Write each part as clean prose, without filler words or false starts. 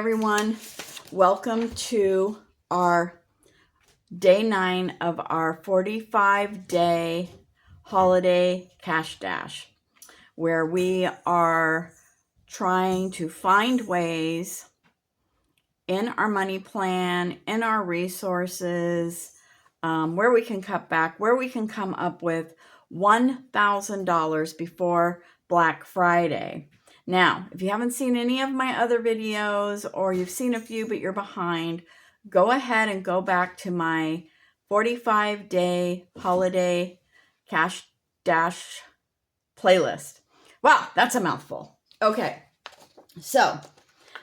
everyone. Welcome to our day 9 of our 45-day holiday cash dash, where we are trying to find ways in our money plan, in our resources, where we can cut back, where we can come up with $1,000 before Black Friday. Now, if you haven't seen any of my other videos, or you've seen a few but you're behind, go ahead and go back to my 45-day holiday cash dash playlist. Wow, that's a mouthful. Okay, so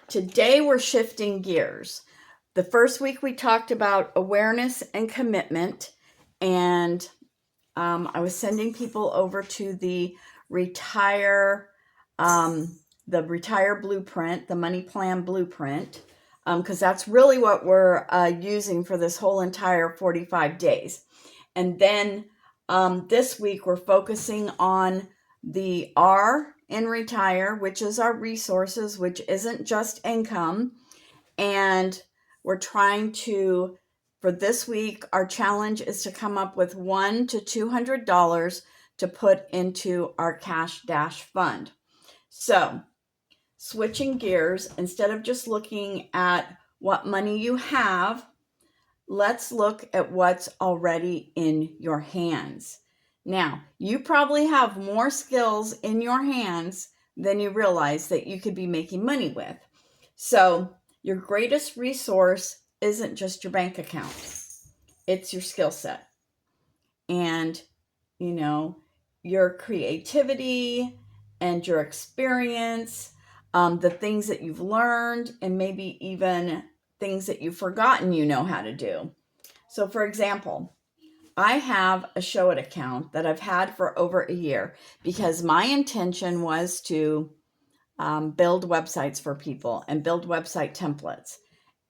today we're shifting gears. The first week we talked about awareness and commitment, and I was sending people over to the retire blueprint, the money plan blueprint, because that's really what we're using for this whole entire 45 days. And then this week we're focusing on the R in retire, which is our resources, which isn't just income. And we're trying to, for this week, our challenge is to come up with $100 to $200 to put into our cash dash fund. So, switching gears, instead of just looking at what money you have, let's look at what's already in your hands. Now, you probably have more skills in your hands than you realize that you could be making money with. So, your greatest resource isn't just your bank account. It's your skill set. And, your creativity and your experience, the things that you've learned, and maybe even things that you've forgotten you know how to do. So, for example, I have a Showit account that I've had for over a year because my intention was to build websites for people and build website templates.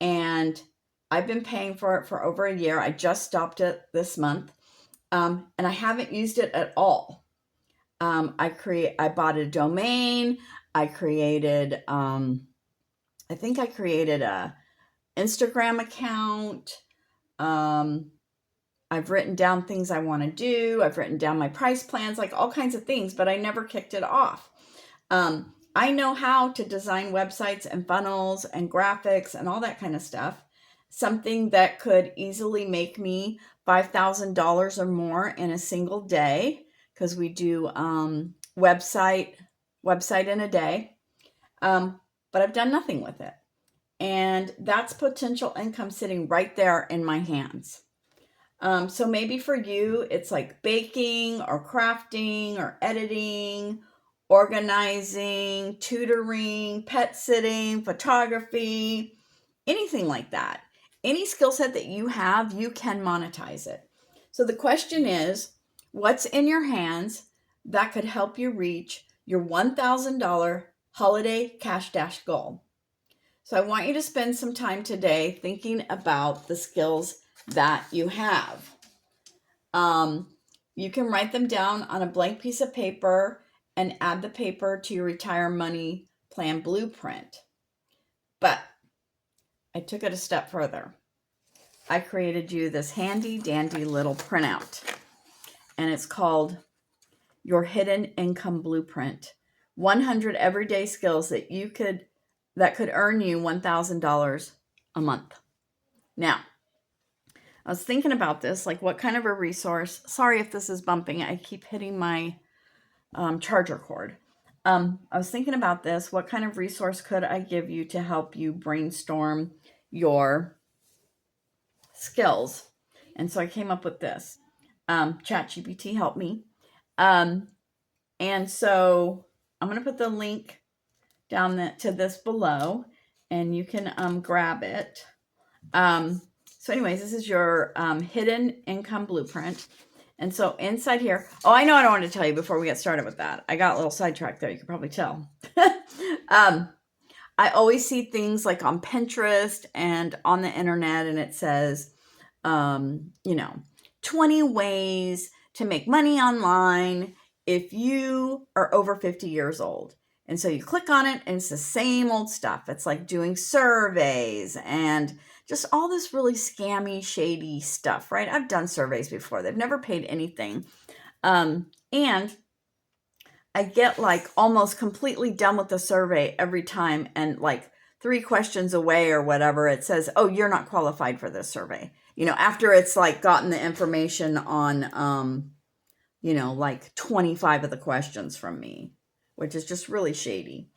And I've been paying for it for over a year. I just stopped it this month, and I haven't used it at all. I bought a domain. I created a Instagram account. I've written down things I want to do. I've written down my price plans, like all kinds of things, but I never kicked it off. I know how to design websites and funnels and graphics and all that kind of stuff. Something that could easily make me $5,000 or more in a single day, because we do website in a day. But I've done nothing with it. And that's potential income sitting right there in my hands. So maybe for you, it's like baking or crafting or editing, organizing, tutoring, pet sitting, photography, anything like that. Any skill set that you have, you can monetize it. So the question is, what's in your hands that could help you reach your $1,000 holiday cash dash goal? So I want you to spend some time today thinking about the skills that you have. You can write them down on a blank piece of paper and add the paper to your retire money plan blueprint. But I took it a step further. I created you this handy dandy little printout, and it's called Your Hidden Income Blueprint. 100 everyday skills that could earn you $1,000 a month. Now, I was thinking about this, like what kind of a resource. Sorry if this is bumping. I keep hitting my charger cord. I was thinking about this. What kind of resource could I give you to help you brainstorm your skills? And so I came up with this. ChatGPT helped me. And so I'm going to put the link down to this below, and you can grab it. So anyways, this is your hidden income blueprint. And so inside here, I know I don't want to tell you before we get started with that. I got a little sidetracked there. You can probably tell. I always see things like on Pinterest and on the internet, and it says, 20 ways to make money online if you are over 50 years old. And so you click on it and it's the same old stuff. It's like doing surveys and just all this really scammy, shady stuff, right? I've done surveys before. They've never paid anything. And I get like almost completely done with the survey every time, and like 3 questions away or whatever, it says, oh, you're not qualified for this survey. After it's like gotten the information on, like 25 of the questions from me, which is just really shady.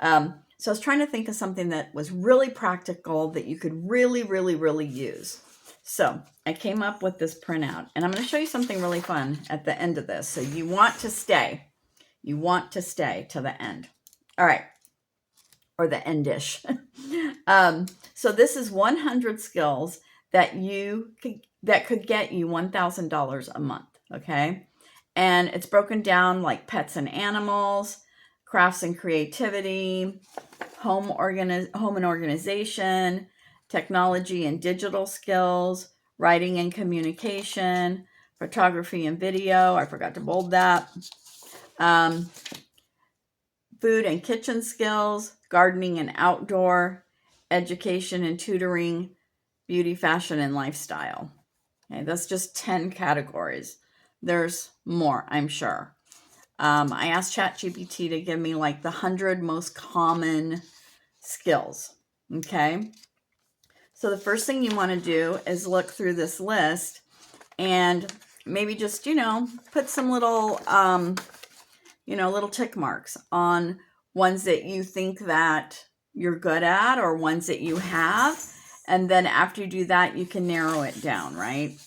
So I was trying to think of something that was really practical that you could really, really, really use. So I came up with this printout, and I'm going to show you something really fun at the end of this. So you want to stay. You want to stay to the end. All right. Or the endish. So this is 100 skills that could get you $1,000 a month. Okay. And it's broken down like pets and animals, crafts and creativity, home and organization, technology and digital skills, writing and communication, photography and video. I forgot to bold that. Food and kitchen skills, gardening and outdoor, education and tutoring, beauty, fashion, and lifestyle. Okay, that's just 10 categories. There's more, I'm sure. I asked ChatGPT to give me like the 100 most common skills. Okay. So the first thing you want to do is look through this list and maybe just, put some little, little tick marks on ones that you think that you're good at or ones that you have. And then after you do that, you can narrow it down, right?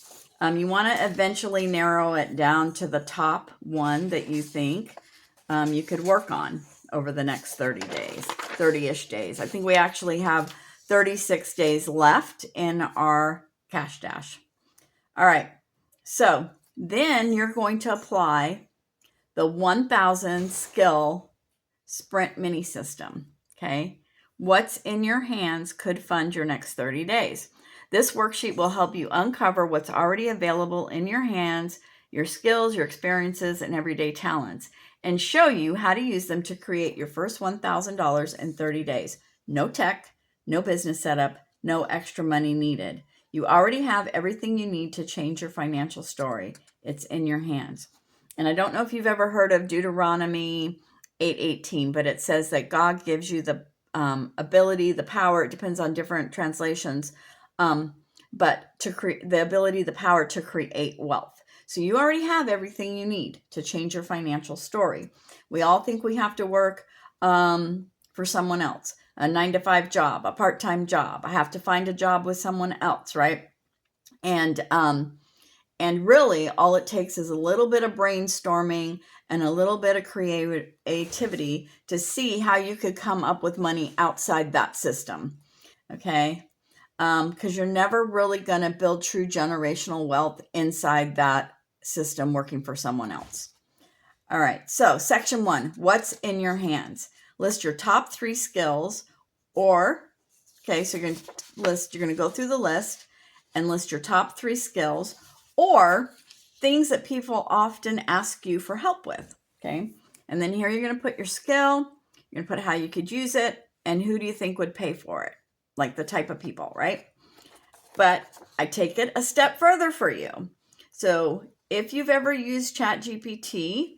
You want to eventually narrow it down to the top one that you think you could work on over the next 30-ish days. I think we actually have 36 days left in our cash dash. All right. So then you're going to apply the 1,000 skill sprint mini system. Okay. What's in your hands could fund your next 30 days. This worksheet will help you uncover what's already available in your hands, your skills, your experiences, and everyday talents, and show you how to use them to create your first $1,000 in 30 days. No tech, no business setup, no extra money needed. You already have everything you need to change your financial story. It's in your hands. And I don't know if you've ever heard of Deuteronomy 8:18, but it says that God gives you the ability, the power, it depends on different translations, but to create the ability, the power to create wealth. So you already have everything you need to change your financial story. We all think we have to work for someone else, a 9-to-5 job, a part-time job. I have to find a job with someone else, right? And really all it takes is a little bit of brainstorming and a little bit of creativity to see how you could come up with money outside that system. Okay. Because you're never really going to build true generational wealth inside that system working for someone else. All right. So section 1, what's in your hands? List your top 3 skills so you're going to go through the list and list your top 3 skills or things that people often ask you for help with. Okay. And then here you're going to put your skill, you're going to put how you could use it, and who do you think would pay for it? Like the type of people, right? But I take it a step further for you. So if you've ever used ChatGPT,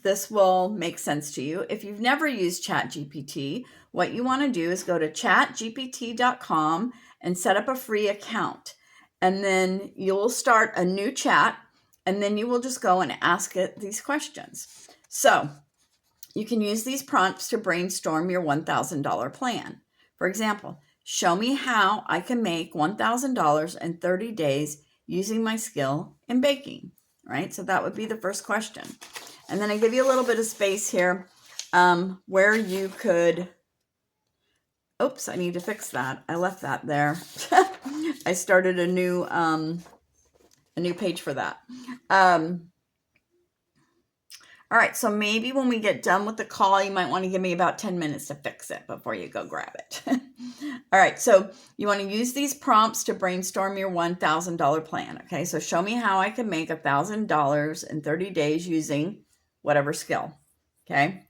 this will make sense to you. If you've never used ChatGPT, what you want to do is go to chatgpt.com and set up a free account. And then you'll start a new chat, and then you will just go and ask it these questions. So you can use these prompts to brainstorm your $1,000 plan. For example, show me how I can make $1,000 in 30 days using my skill in baking, right? So that would be the first question. And then I give you a little bit of space here where you could, oops, I need to fix that. I left that there. I started a new page for that. All right, so maybe when we get done with the call, you might want to give me about 10 minutes to fix it before you go grab it. All right, so you want to use these prompts to brainstorm your $1,000 plan. Okay, so show me how I can make $1,000 in 30 days using whatever skill. Okay,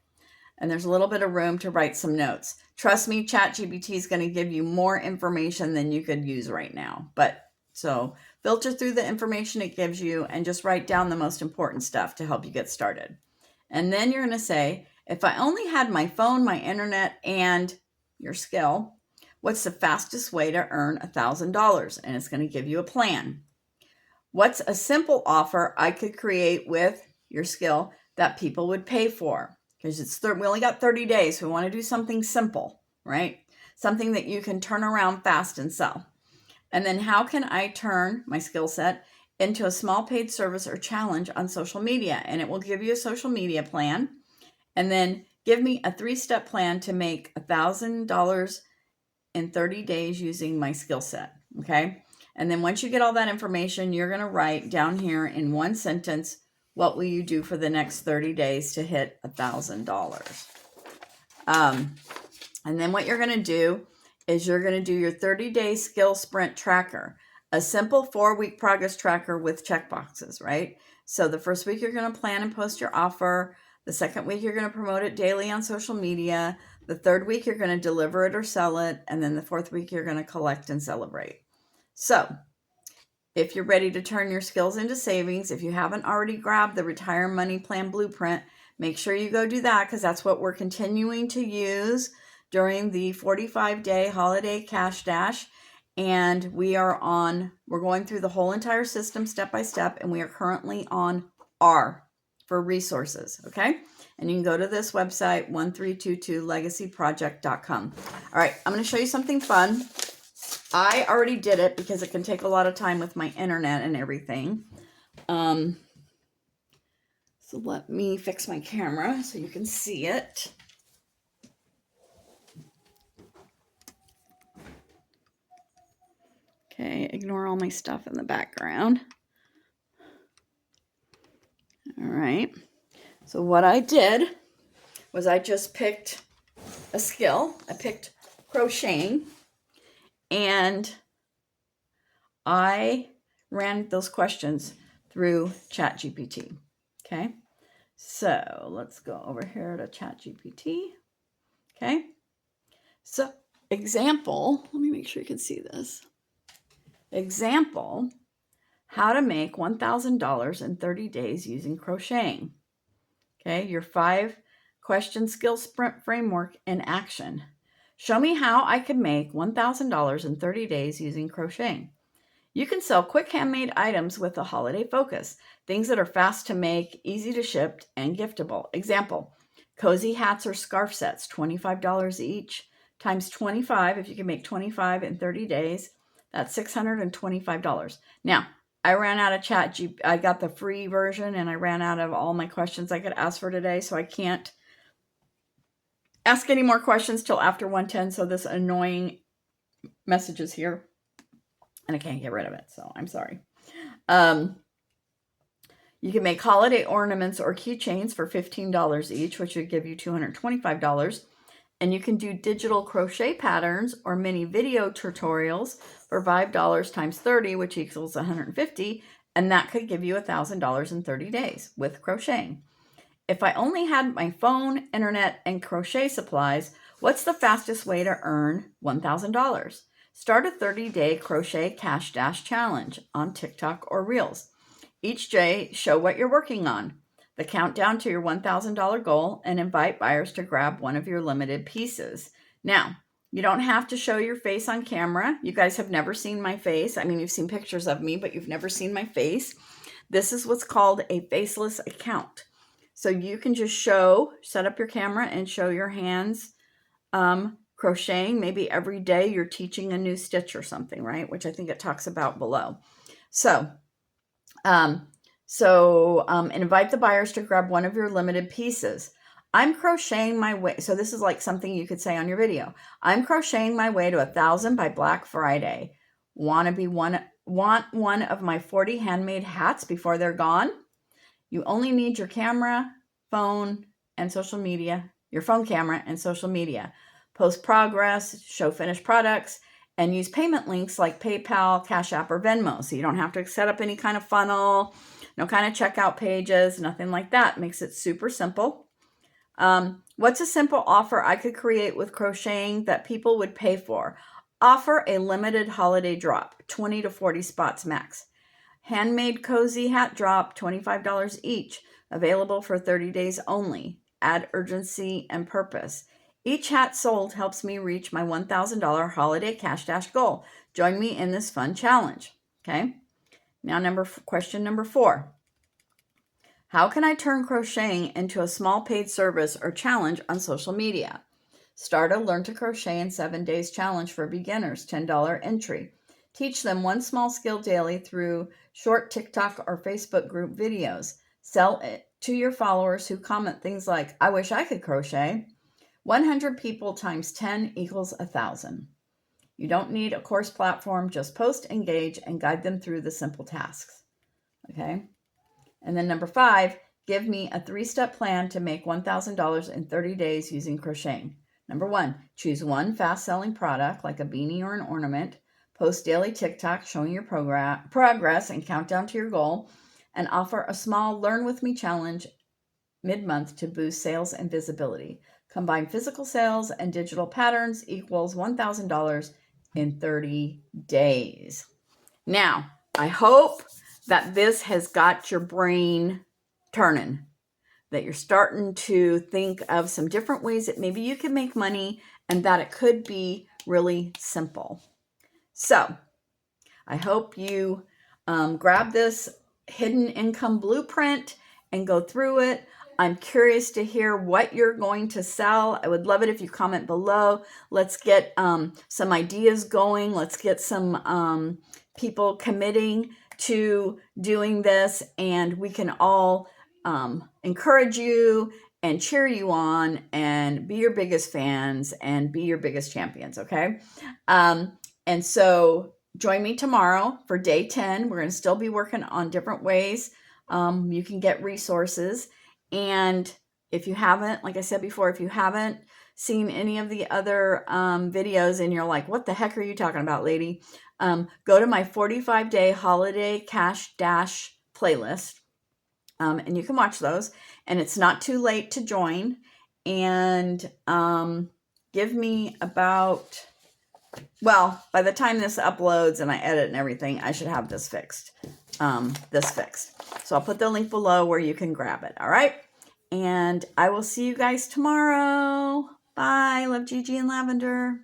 and there's a little bit of room to write some notes. Trust me, ChatGPT is going to give you more information than you could use right now. But so filter through the information it gives you and just write down the most important stuff to help you get started. And then you're going to say, if I only had my phone, my internet, and your skill, what's the fastest way to earn $1,000? And it's going to give you a plan. What's a simple offer I could create with your skill that people would pay for? Because we only got 30 days. We want to do something simple, right? Something that you can turn around fast and sell. And then how can I turn my skill set into a small paid service or challenge on social media? And it will give you a social media plan. And then give me a 3-step plan to make $1,000 in 30 days using my skill set. Okay. And then once you get all that information, you're going to write down here in one sentence, what will you do for the next 30 days to hit $1,000? And then what you're going to do is you're going to do your 30-day skill sprint tracker, a simple 4-week progress tracker with checkboxes, right? So the first week you're going to plan and post your offer. The second week you're going to promote it daily on social media. The third week you're going to deliver it or sell it. And then the fourth week you're going to collect and celebrate. So if you're ready to turn your skills into savings, if you haven't already grabbed the Retire Money Plan Blueprint, make sure you go do that, because that's what we're continuing to use during the 45-day holiday cash dash. And we're going through the whole entire system step by step, and we are currently on R for resources, okay? And you can go to this website, 1322legacyproject.com. All right, I'm going to show you something fun. I already did it because it can take a lot of time with my internet and everything. So let me fix my camera so you can see it. Okay, ignore all my stuff in the background. All right. So what I did was I just picked a skill. I picked crocheting, and I ran those questions through ChatGPT. Okay. So let's go over here to ChatGPT. Okay. So example, let me make sure you can see this. Example, how to make $1,000 in 30 days using crocheting. Okay, your 5-question skill sprint framework in action. Show me how I could make $1,000 in 30 days using crocheting. You can sell quick handmade items with a holiday focus. Things that are fast to make, easy to ship, and giftable. Example, cozy hats or scarf sets, $25 each, times 25. If you can make 25 in 30 days, that's $625. Now, I ran out of ChatGPT. I got the free version, and I ran out of all my questions I could ask for today, so I can't ask any more questions till after 1:10. So this annoying message is here, and I can't get rid of it, so I'm sorry. You can make holiday ornaments or keychains for $15 each, which would give you $225. And you can do digital crochet patterns or mini video tutorials for $5 times 30, which equals $150. And that could give you $1,000 in 30 days with crocheting. If I only had my phone, internet, and crochet supplies, what's the fastest way to earn $1,000? Start a 30-day crochet cash dash challenge on TikTok or Reels. Each day, show what you're working on, the countdown to your $1,000 goal, and invite buyers to grab one of your limited pieces. Now, you don't have to show your face on camera. You guys have never seen my face. I mean, you've seen pictures of me, but you've never seen my face. This is what's called a faceless account. So you can just set up your camera and show your hands crocheting. Maybe every day you're teaching a new stitch or something, right? Which I think it talks about below. So invite the buyers to grab one of your limited pieces. I'm crocheting my way. So this is like something you could say on your video. I'm crocheting my way to 1,000 by Black Friday. Want one of my 40 handmade hats before they're gone? You only need your camera, phone, and social media, your phone camera and social media. Post progress, show finished products, and use payment links like PayPal, Cash App, or Venmo. So you don't have to set up any kind of funnel, no kind of checkout pages, nothing like that. Makes it super simple. What's a simple offer I could create with crocheting that people would pay for? Offer a limited holiday drop, 20 to 40 spots max. Handmade cozy hat drop, $25 each, available for 30 days only. Add urgency and purpose. Each hat sold helps me reach my $1,000 holiday cash dash goal. Join me in this fun challenge. Okay. Now, question number 4. How can I turn crocheting into a small paid service or challenge on social media? Start a Learn to Crochet in 7 Days challenge for beginners, $10 entry. Teach them one small skill daily through short TikTok or Facebook group videos. Sell it to your followers who comment things like, I wish I could crochet. 100 people times 10 equals 1,000. You don't need a course platform, just post, engage, and guide them through the simple tasks. Okay? And then number 5, give me a 3-step plan to make $1,000 in 30 days using crocheting. Number 1, choose one fast-selling product like a beanie or an ornament. Post daily TikTok showing your progress and countdown to your goal. And offer a small Learn With Me challenge mid-month to boost sales and visibility. Combine physical sales and digital patterns equals $1,000 in 30 days. Now, I hope that this has got your brain turning, that you're starting to think of some different ways that maybe you can make money and that it could be really simple. So I hope you grab this hidden income blueprint and go through it. I'm curious to hear what you're going to sell. I would love it if you comment below. Let's get some ideas going. Let's get some people committing to doing this, and we can all encourage you and cheer you on and be your biggest fans and be your biggest champions, okay? And so join me tomorrow for day 10. We're going to still be working on different ways you can get resources. And if you haven't, like I said before, if you haven't seen any of the other videos and you're like, what the heck are you talking about, lady? Go to my 45-day holiday cash dash playlist. And you can watch those. And it's not too late to join. And give me about, well, by the time this uploads and I edit and everything, I should have this fixed. So I'll put the link below where you can grab it. All right. And I will see you guys tomorrow. Bye. Love, Gigi and Lavender.